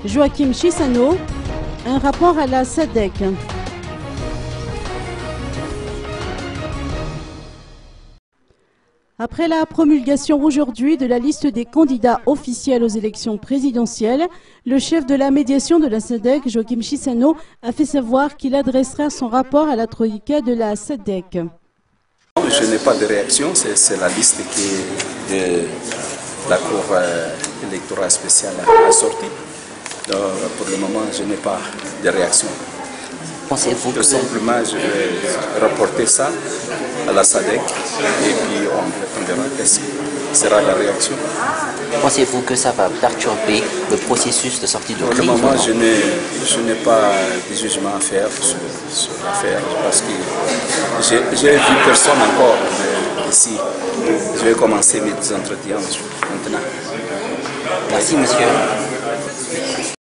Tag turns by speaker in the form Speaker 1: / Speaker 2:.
Speaker 1: Joachim Chissano, un rapport à la SADC. Après la promulgation aujourd'hui de la liste des candidats officiels aux élections présidentielles, le chef de la médiation de la SADC, Joachim Chissano, a fait savoir qu'il adressera son rapport à la Troïka de la SADC.
Speaker 2: Je n'ai pas de réaction, c'est la liste que la Cour électorale spéciale a sortie. Pour le moment, je n'ai pas de réaction.
Speaker 3: Pensez-vous
Speaker 2: Tout simplement, je vais rapporter ça à la SADC et puis on verra quelle sera la réaction.
Speaker 3: Pensez-vous que ça va perturber le processus de sortie de crise?
Speaker 2: Pour le moment, je n'ai pas de jugement à faire sur l'affaire parce que j'ai vu personne encore ici. Je vais commencer mes entretiens maintenant.
Speaker 3: Merci, monsieur.